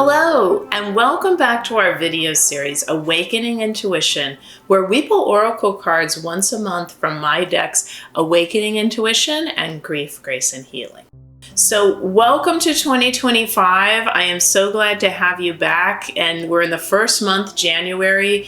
Hello, and welcome back to our video series, Awakening Intuition, where we pull oracle cards once a month from my decks, Awakening Intuition and Grief, Grace, and Healing. So welcome to 2025. I am so glad to have you back, and we're in the first month, January.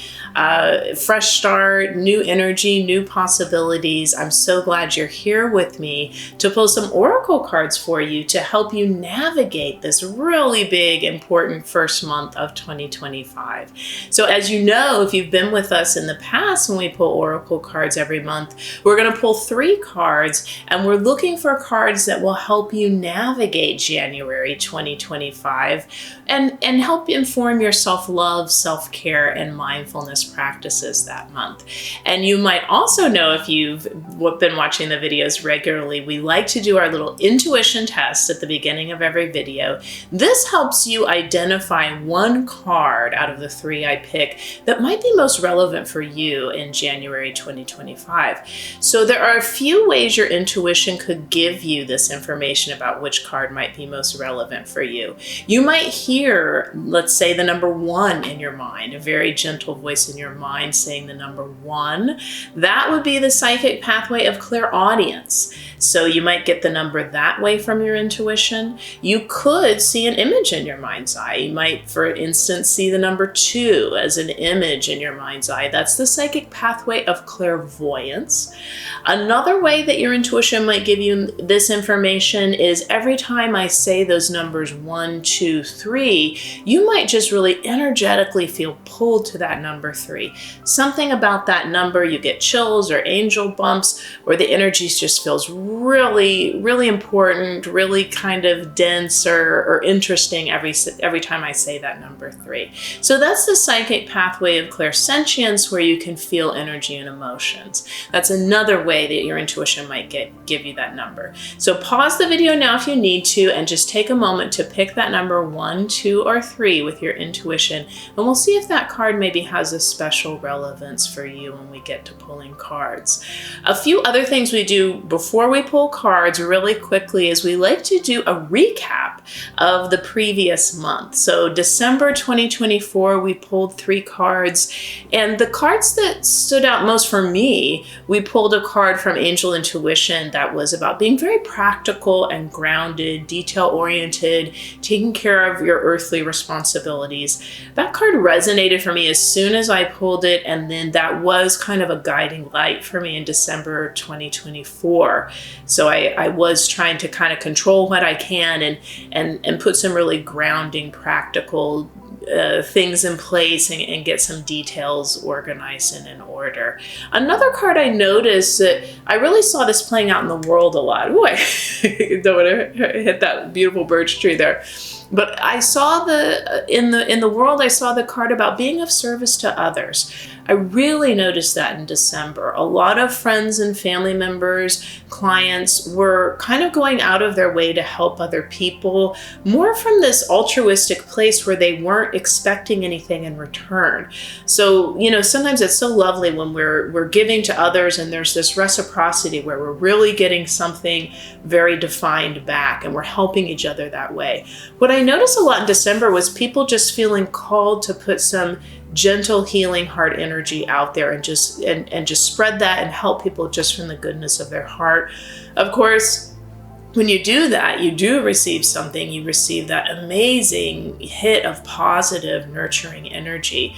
Fresh start, new energy, new possibilities. I'm so glad you're here with me to pull some oracle cards for you to help you navigate this really big, important first month of 2025. So as you know, if you've been with us in the past when we pull oracle cards every month, we're going to pull 3 cards, and we're looking for cards that will help you navigate January 2025 and help inform your self-love, self-care, and mindfulness practices that month. And you might also know, if you've been watching the videos regularly, we like to do our little intuition test at the beginning of every video. This helps you identify one card out of the 3 I pick that might be most relevant for you in January 2025. So there are a few ways your intuition could give you this information about which card might be most relevant for you. You might hear, let's say, the number 1 in your mind, a very gentle voice in your mind saying the number 1. That would be the psychic pathway of clairaudience. So you might get the number that way from your intuition. You could see an image in your mind's eye. You might, for instance, see the number 2 as an image in your mind's eye. That's the psychic pathway of clairvoyance. Another way that your intuition might give you this information is every time I say those numbers 1, 2, 3, you might just really energetically feel pulled to that number 3. Something about that number, you get chills or angel bumps, or the energy just feels really, really important, really kind of dense or interesting every time I say that number 3. So that's the psychic pathway of clairsentience, where you can feel energy and emotions. That's another way that your intuition might give you that number. So pause the video now if you need to, and just take a moment to pick that number 1, 2, or 3 with your intuition, and we'll see if that card maybe has a special relevance for you when we get to pulling cards. A few other things we do before we pull cards really quickly is we like to do a recap of the previous month. So December 2024, we pulled 3 cards, and the cards that stood out most for me, we pulled a card from Angel Intuition that was about being very practical and grounded, detail-oriented, taking care of your earthly responsibilities. That card resonated for me as soon as I pulled it, and then that was kind of a guiding light for me in December 2024. So I was trying to kind of control what I can and put some really grounding, practical things in place and get some details organized and in order. Another card I noticed that I really saw this playing out in the world a lot. Ooh, I don't want to hit that beautiful birch tree there. But I saw in the world, I saw the card about being of service to others. I really noticed that in December. A lot of friends and family members, clients were kind of going out of their way to help other people, more from this altruistic place where they weren't expecting anything in return. So, sometimes it's so lovely when we're giving to others and there's this reciprocity where we're really getting something very defined back and we're helping each other that way. What I noticed a lot in December was people just feeling called to put some gentle, healing heart energy out there and just spread that and help people just from the goodness of their heart. Of course, when you do that, you do receive something. You receive that amazing hit of positive, nurturing energy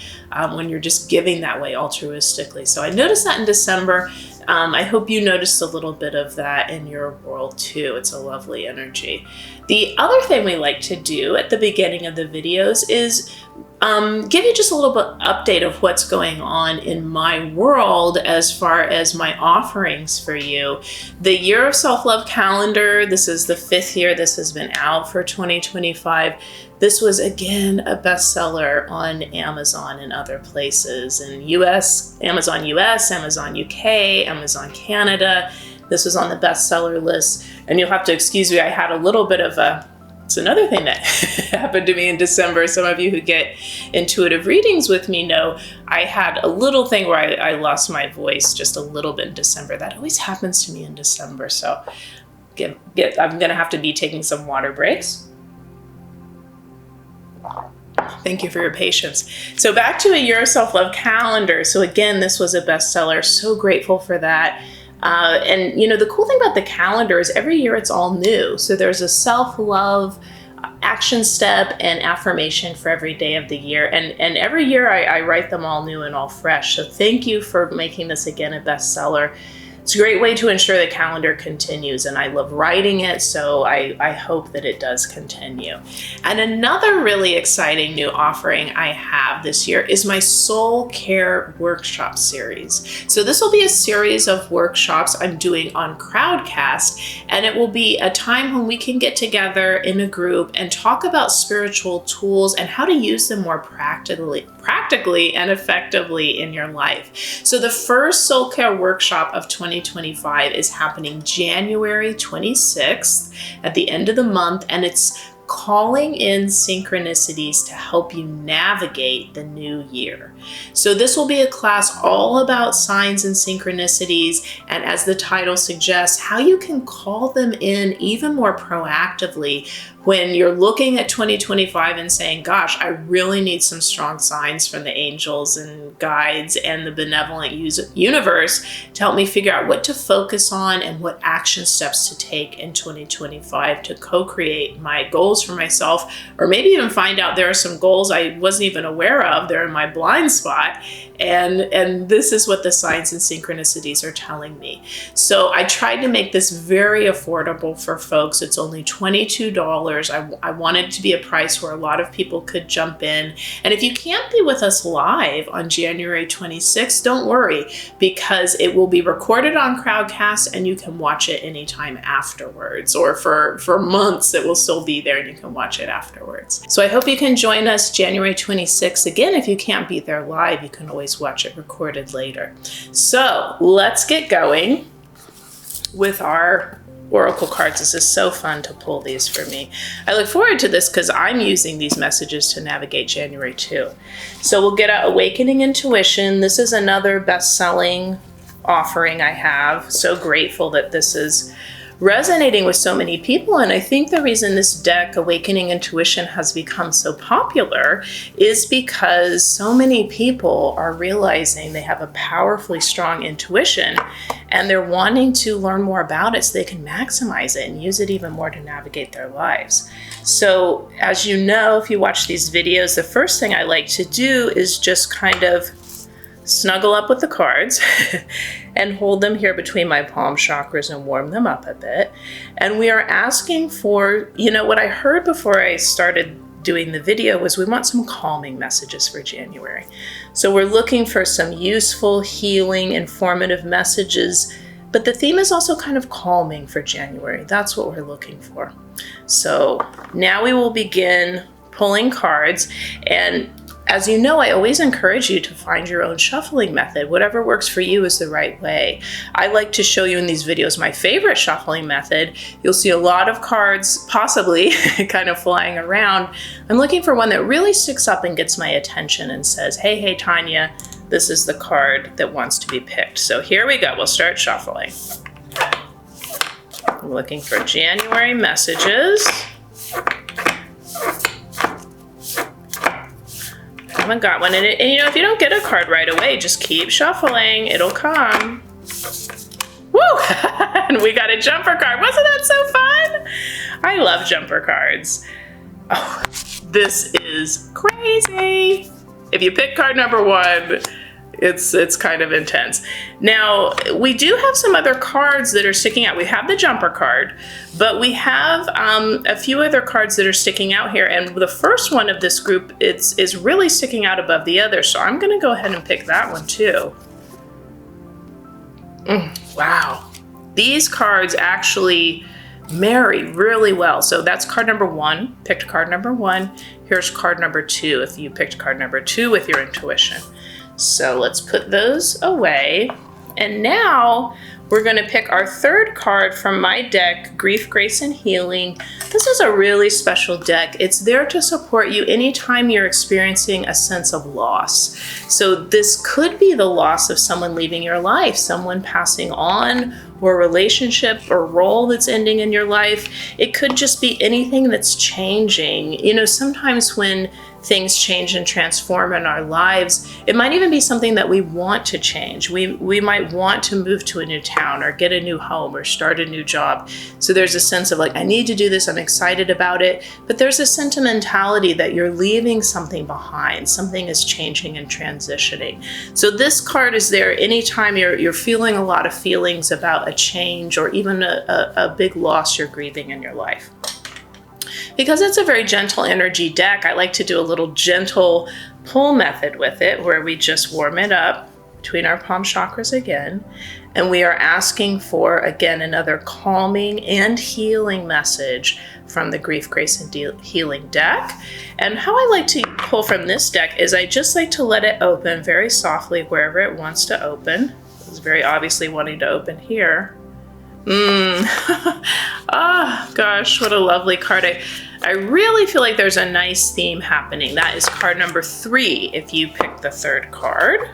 when you're just giving that way altruistically. So I noticed that in December. I hope you noticed a little bit of that in your world too. It's a lovely energy. The other thing we like to do at the beginning of the videos is give you just a little bit update of what's going on in my world as far as my offerings for you. The Year of Self-Love calendar, this is the 5th year this has been out for 2025. This was, again, a bestseller on Amazon and other places in US, Amazon UK, Amazon Canada. This was on the bestseller list. And you'll have to excuse me, I had a little bit of it's another thing that happened to me in December. Some of you who get intuitive readings with me know I had a little thing where I lost my voice just a little bit in December. That always happens to me in December. So I'm going to have to be taking some water breaks. Thank you for your patience. So back to a Year of Self-Love calendar. So again, this was a bestseller. So grateful for that. And you know, the cool thing about the calendar is every year it's all new. So there's a self-love action step and affirmation for every day of the year. And every year I write them all new and all fresh. So thank you for making this again a bestseller. It's a great way to ensure the calendar continues, and I love writing it, so I hope that it does continue. And another really exciting new offering I have this year is my Soul Care Workshop series. So this will be a series of workshops I'm doing on Crowdcast, and it will be a time when we can get together in a group and talk about spiritual tools and how to use them more practically and effectively in your life. So the first Soul Care Workshop of 2025 is happening January 26th at the end of the month, and it's calling in synchronicities to help you navigate the new year. So this will be a class all about signs and synchronicities, and as the title suggests, how you can call them in even more proactively when you're looking at 2025 and saying, gosh, I really need some strong signs from the angels and guides and the benevolent universe to help me figure out what to focus on and what action steps to take in 2025 to co-create my goals for myself, or maybe even find out there are some goals I wasn't even aware of. They're in my blind spot. And this is what the signs and synchronicities are telling me. So I tried to make this very affordable for folks. It's only $22. I wanted it to be a price where a lot of people could jump in. And if you can't be with us live on January 26th, don't worry, because it will be recorded on Crowdcast and you can watch it anytime afterwards, or for months it will still be there and you can watch it afterwards. So I hope you can join us January 26th. Again, if you can't be there live, you can always watch it recorded later. So let's get going with our oracle cards. This is so fun to pull these for me. I look forward to this because I'm using these messages to navigate January too. So we'll get out Awakening Intuition. This is another best-selling offering I have. So grateful that this is resonating with so many people. And I think the reason this deck, Awakening Intuition, has become so popular is because so many people are realizing they have a powerfully strong intuition and they're wanting to learn more about it so they can maximize it and use it even more to navigate their lives. So as you know, if you watch these videos, the first thing I like to do is just kind of snuggle up with the cards and hold them here between my palm chakras and warm them up a bit. And we are asking for, you know, what I heard before I started doing the video was we want some calming messages for January. So we're looking for some useful, healing, informative messages, but the theme is also kind of calming for January. That's what we're looking for. So now we will begin pulling cards, and as you know, I always encourage you to find your own shuffling method. Whatever works for you is the right way. I like to show you in these videos my favorite shuffling method. You'll see a lot of cards possibly kind of flying around. I'm looking for one that really sticks up and gets my attention and says, hey, Tanya, this is the card that wants to be picked. So here we go. We'll start shuffling. I'm looking for January messages. I haven't got one. And you know, if you don't get a card right away, just keep shuffling. It'll come. Woo! And we got a jumper card. Wasn't that so fun? I love jumper cards. Oh, this is crazy. If you pick card number one, it's kind of intense. Now, we do have some other cards that are sticking out. We have the jumper card, but we have a few other cards that are sticking out here. And the first one of this group is really sticking out above the others. So I'm going to go ahead and pick that one too. Wow. These cards actually marry really well. So that's card number one. Picked card number one. Here's card number two if you picked card number two with your intuition. So let's put those away. And now we're going to pick our third card from my deck, Grief, Grace, and Healing. This is a really special deck. It's there to support you anytime you're experiencing a sense of loss. So this could be the loss of someone leaving your life, someone passing on, or relationship or role that's ending in your life. It could just be anything that's changing. You know, sometimes when things change and transform in our lives, it might even be something that we want to change. We might want to move to a new town or get a new home or start a new job. So there's a sense of like, I need to do this, I'm excited about it, but there's a sentimentality that you're leaving something behind. Something is changing and transitioning. So this card is there anytime you're feeling a lot of feelings about a change or even a big loss you're grieving in your life. Because it's a very gentle energy deck, I like to do a little gentle pull method with it where we just warm it up between our palm chakras again. And we are asking for, again, another calming and healing message from the Grief, Grace, and Healing deck. And how I like to pull from this deck is I just like to let it open very softly wherever it wants to open. It's very obviously wanting to open here. Gosh, what a lovely card. I really feel like there's a nice theme happening. That is card number 3 if you pick the third card.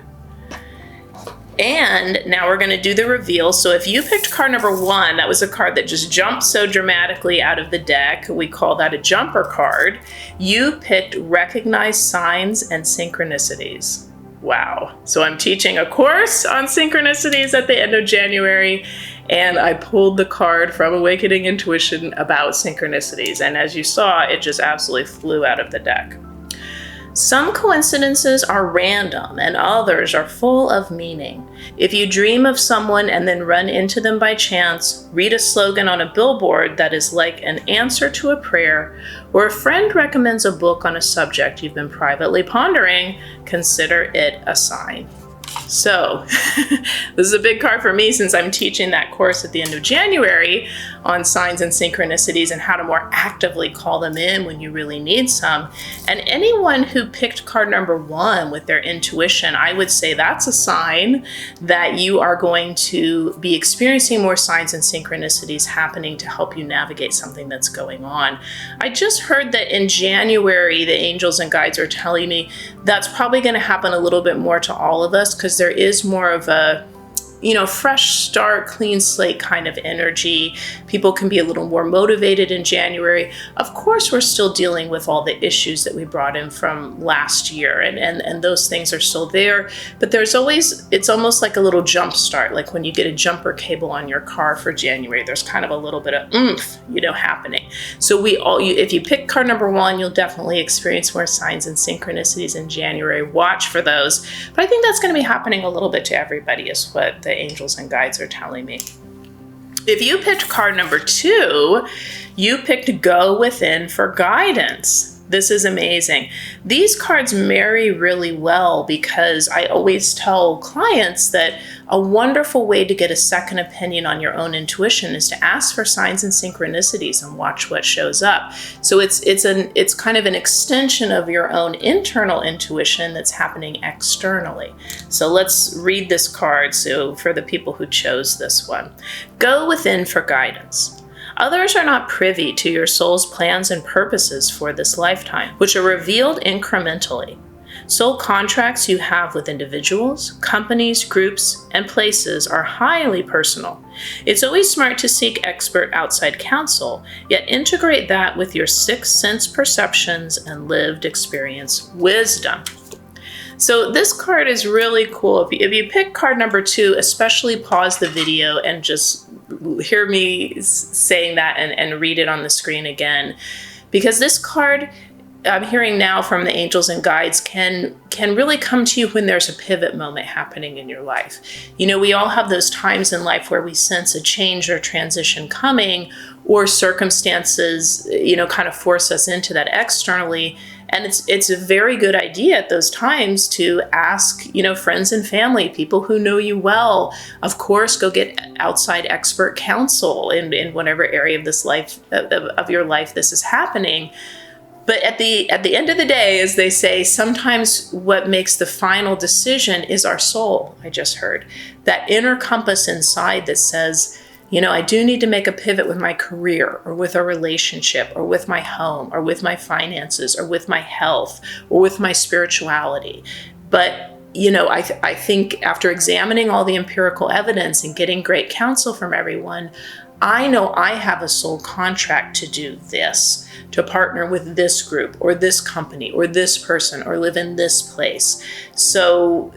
And now we're going to do the reveal. So if you picked card number 1, that was a card that just jumped so dramatically out of the deck. We call that a jumper card. You picked Recognize Signs and Synchronicities. Wow. So I'm teaching a course on synchronicities at the end of January, and I pulled the card from Awakening Intuition about synchronicities. And as you saw, it just absolutely flew out of the deck. Some coincidences are random and others are full of meaning. If you dream of someone and then run into them by chance, read a slogan on a billboard that is like an answer to a prayer, or a friend recommends a book on a subject you've been privately pondering, consider it a sign. So this is a big card for me since I'm teaching that course at the end of January on signs and synchronicities and how to more actively call them in when you really need some. And anyone who picked card number 1 with their intuition, I would say that's a sign that you are going to be experiencing more signs and synchronicities happening to help you navigate something that's going on. I just heard that in January, the angels and guides are telling me that's probably going to happen a little bit more to all of us because there is more of a, fresh start, clean slate kind of energy. People can be a little more motivated in January. Of course, we're still dealing with all the issues that we brought in from last year, and those things are still there. But there's always, it's almost like a little jump start, like when you get a jumper cable on your car for January, there's kind of a little bit of oomph, happening. So if you pick card number 1, you'll definitely experience more signs and synchronicities in January. Watch for those. But I think that's going to be happening a little bit to everybody, is what the angels and guides are telling me. If you picked card number 2, you picked Go Within for guidance. This is amazing. These cards marry really well because I always tell clients that a wonderful way to get a second opinion on your own intuition is to ask for signs and synchronicities and watch what shows up. So it's kind of an extension of your own internal intuition that's happening externally. So let's read this card. So for the people who chose this one, Go Within for guidance. Others are not privy to your soul's plans and purposes for this lifetime, which are revealed incrementally. Soul contracts you have with individuals, companies, groups, and places are highly personal. It's always smart to seek expert outside counsel, yet integrate that with your sixth sense perceptions and lived experience wisdom. So this card is really cool. If you pick card number 2, especially pause the video and just hear me saying that and read it on the screen again. Because this card, I'm hearing now from the angels and guides, can really come to you when there's a pivot moment happening in your life. We all have those times in life where we sense a change or transition coming, or circumstances, kind of force us into that externally. And it's a very good idea at those times to ask, friends and family, people who know you well. Of course, go get outside expert counsel in whatever area of this life of your life this is happening. But at the end of the day, as they say, sometimes what makes the final decision is our soul. I just heard that inner compass inside that says, I do need to make a pivot with my career or with a relationship or with my home or with my finances or with my health or with my spirituality. But I think after examining all the empirical evidence and getting great counsel from everyone, I know I have a soul contract to do this, to partner with this group or this company or this person or live in this place. So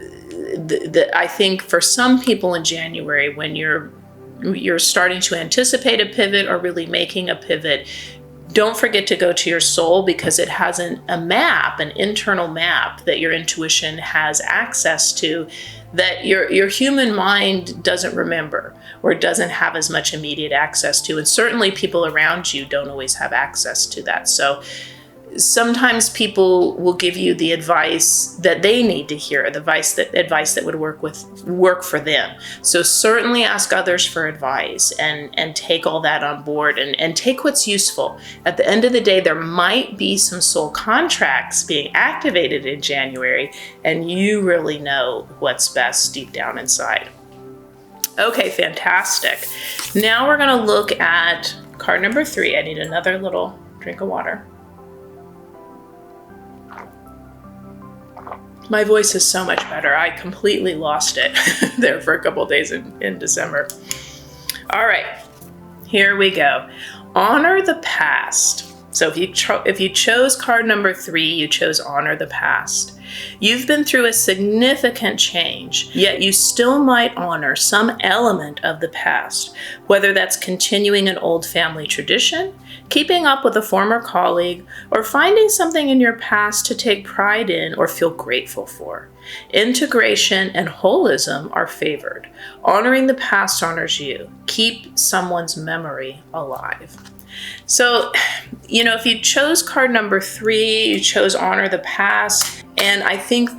I think for some people in January, when you're starting to anticipate a pivot or really making a pivot, don't forget to go to your soul, because it has a map, an internal map that your intuition has access to, that your human mind doesn't remember or doesn't have as much immediate access to. And certainly people around you don't always have access to that. So sometimes people will give you the advice that they need to hear, the advice that would work for them. So certainly ask others for advice and take all that on board and take what's useful. At the end of the day, there might be some soul contracts being activated in January, and you really know what's best deep down inside. Okay, fantastic. Now we're going to look at card number 3. I need another little drink of water. My voice is so much better. I completely lost it there for a couple days in December. All right, here we go. Honor the past. So if you chose card number 3, you chose honor the past. You've been through a significant change, yet you still might honor some element of the past, whether that's continuing an old family tradition, keeping up with a former colleague, or finding something in your past to take pride in or feel grateful for. Integration and holism are favored. Honoring the past honors you. Keep someone's memory alive. So, if you chose card number 3, you chose honor the past. And I think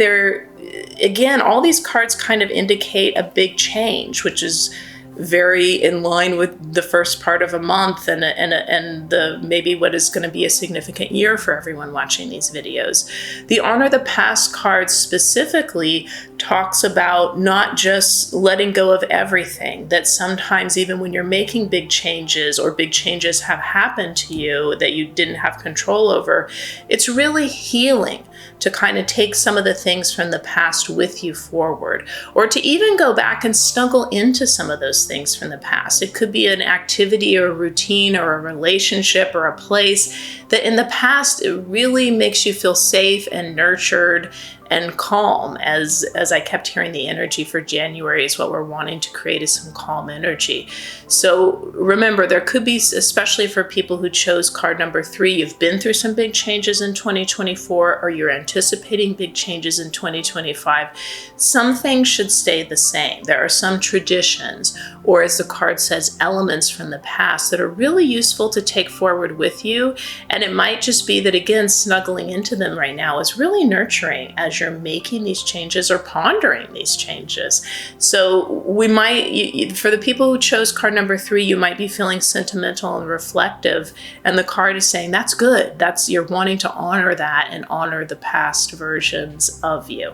again, all these cards kind of indicate a big change, which is very in line with the first part of a month and the maybe what is going to be a significant year for everyone watching these videos. The Honor the Past card specifically talks about not just letting go of everything, that sometimes even when you're making big changes or big changes have happened to you that you didn't have control over, it's really healing to kind of take some of the things from the past with you forward, or to even go back and snuggle into some of those things from the past. It could be an activity or a routine or a relationship or a place that in the past it really makes you feel safe and nurtured and calm. As I kept hearing, the energy for January is what we're wanting to create, is some calm energy. So remember, there could be, especially for people who chose card number 3, you've been through some big changes in 2024, or you're anticipating big changes in 2025. Some things should stay the same. There are some traditions, or as the card says, elements from the past that are really useful to take forward with you. And it might just be that, again, snuggling into them right now is really nurturing as you're making these changes or pondering these changes. So we might, for the people who chose card number 3, you might be feeling sentimental and reflective. And the card is saying that's good. You're wanting to honor that and honor the past versions of you.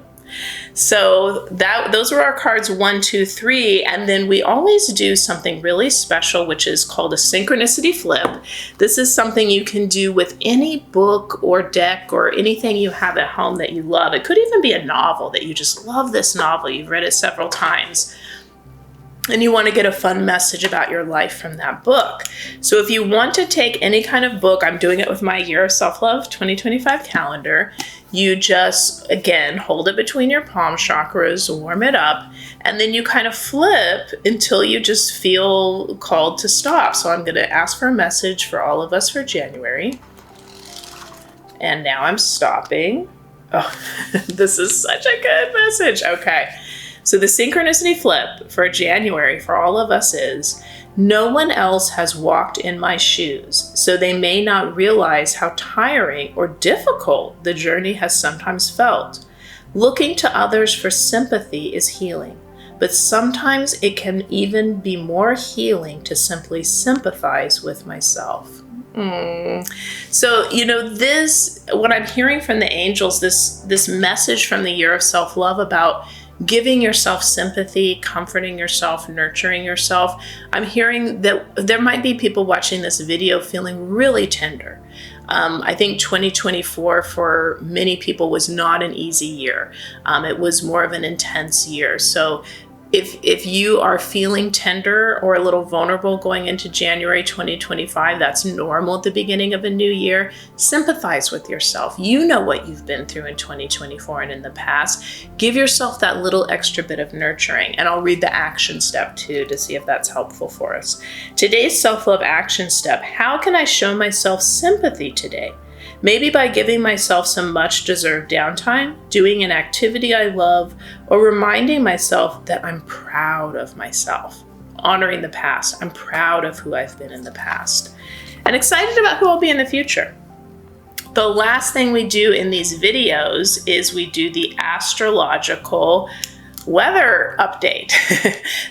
So those are our cards 1, 2, 3, and then we always do something really special, which is called a Synchronicity Flip. This is something you can do with any book or deck or anything you have at home that you love. It could even be a novel that you just love. This novel, you've read it several times, and you want to get a fun message about your life from that book. So if you want to take any kind of book, I'm doing it with my Year of Self-Love 2025 calendar. You just, again, hold it between your palm chakras, warm it up, and then you kind of flip until you just feel called to stop. So I'm going to ask for a message for all of us for January. And now I'm stopping. Oh, this is such a good message. Okay. So the Synchronicity Flip for January for all of us is, no one else has walked in my shoes, so they may not realize how tiring or difficult the journey has sometimes felt. Looking to others for sympathy is healing, but sometimes it can even be more healing to simply sympathize with myself. So, what I'm hearing from the angels, this message from the Year of Self-Love about giving yourself sympathy, comforting yourself, nurturing yourself. I'm hearing that there might be people watching this video feeling really tender. I think 2024 for many people was not an easy year. It was more of an intense year. So if you are feeling tender or a little vulnerable going into January 2025, that's normal at the beginning of a new year. Sympathize with yourself. You know what you've been through in 2024 and in the past. Give yourself that little extra bit of nurturing. And I'll read the action step too to see if that's helpful for us. Today's self-love action step: how can I show myself sympathy today? Maybe by giving myself some much deserved downtime, doing an activity I love, or reminding myself that I'm proud of myself. Honoring the past. I'm proud of who I've been in the past. And excited about who I'll be in the future. The last thing we do in these videos is we do the astrological weather update.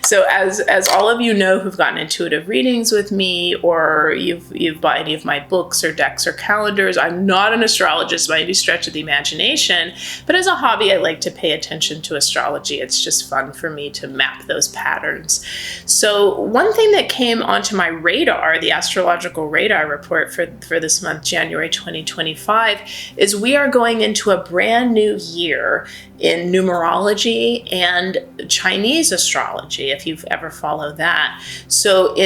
So as all of you know who've gotten intuitive readings with me, or you've bought any of my books or decks or calendars, I'm not an astrologist by any stretch of the imagination, but as a hobby, I like to pay attention to astrology. It's just fun for me to map those patterns. So one thing that came onto my radar, the astrological radar report for this month, January 2025, is we are going into a brand new year in numerology and Chinese astrology, if you've ever followed that. So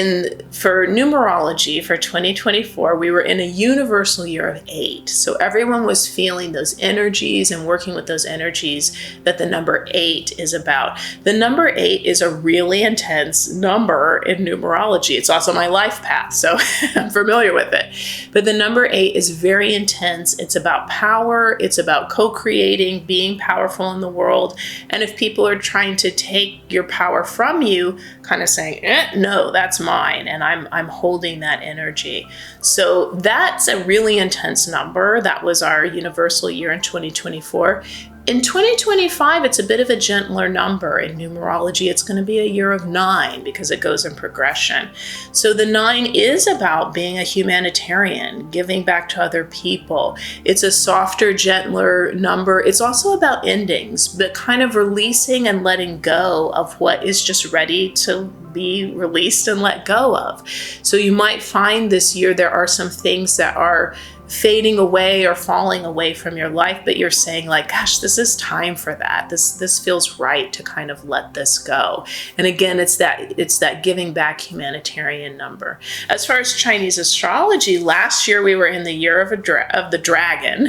for numerology for 2024, we were in a universal year of 8. So everyone was feeling those energies and working with those energies that the number 8 is about. The number 8 is a really intense number in numerology. It's also my life path, so I'm familiar with it. But the number 8 is very intense. It's about power. It's about co-creating, being powerful in the world. And if people are trying to take your power from you, kind of saying, no, that's mine, and I'm holding that energy. So that's a really intense number. That was our universal year in 2024. In 2025, it's a bit of a gentler number. In numerology, it's going to be a year of 9 because it goes in progression. So the 9 is about being a humanitarian, giving back to other people. It's a softer, gentler number. It's also about endings, but kind of releasing and letting go of what is just ready to be released and let go of. So you might find this year there are some things that are fading away or falling away from your life, but you're saying like, gosh, this is time for that. This feels right to kind of let this go. And again, it's that giving back humanitarian number. As far as Chinese astrology, last year we were in the year of the dragon.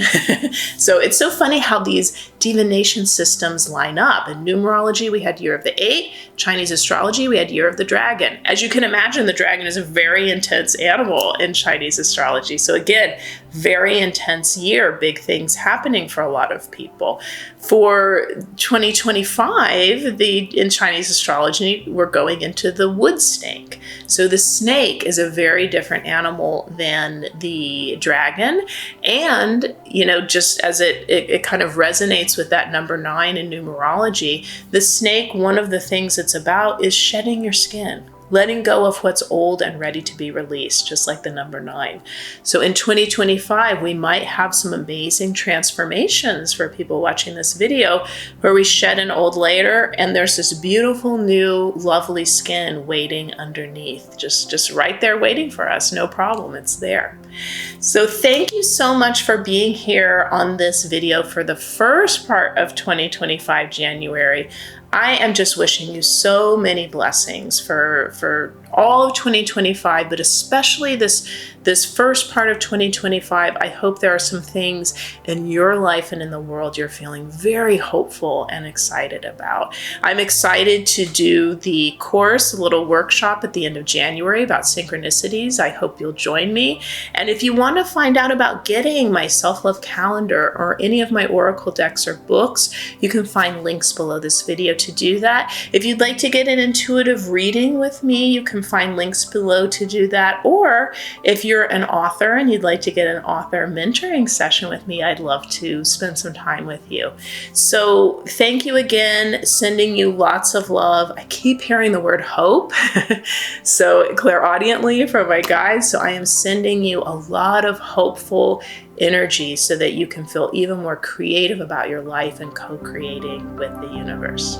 So it's so funny how these divination systems line up. In numerology, we had year of the 8. Chinese astrology, we had year of the dragon. As you can imagine, the dragon is a very intense animal in Chinese astrology. So again, very intense year, big things happening for a lot of people. For 2025, in Chinese astrology, we're going into the wood snake. So the snake is a very different animal than the dragon. And, just as it kind of resonates with that number 9 in numerology, the snake, one of the things it's about is shedding your skin. Letting go of what's old and ready to be released, just like the number 9. So in 2025, we might have some amazing transformations for people watching this video where we shed an old layer and there's this beautiful new lovely skin waiting underneath, just right there waiting for us. No problem, it's there. So thank you so much for being here on this video for the first part of 2025 January. I am just wishing you so many blessings for all of 2025, but especially this first part of 2025. I hope there are some things in your life and in the world you're feeling very hopeful and excited about. I'm excited to do the course, a little workshop at the end of January about synchronicities. I hope you'll join me. And if you want to find out about getting my self-love calendar or any of my oracle decks or books, you can find links below this video to do that. If you'd like to get an intuitive reading with me, you can find links below to do that. Or if you're an author and you'd like to get an author mentoring session with me, I'd love to spend some time with you. So thank you again, sending you lots of love. I keep hearing the word hope, so clairaudiently from my guides. So I am sending you a lot of hopeful energy so that you can feel even more creative about your life and co-creating with the universe.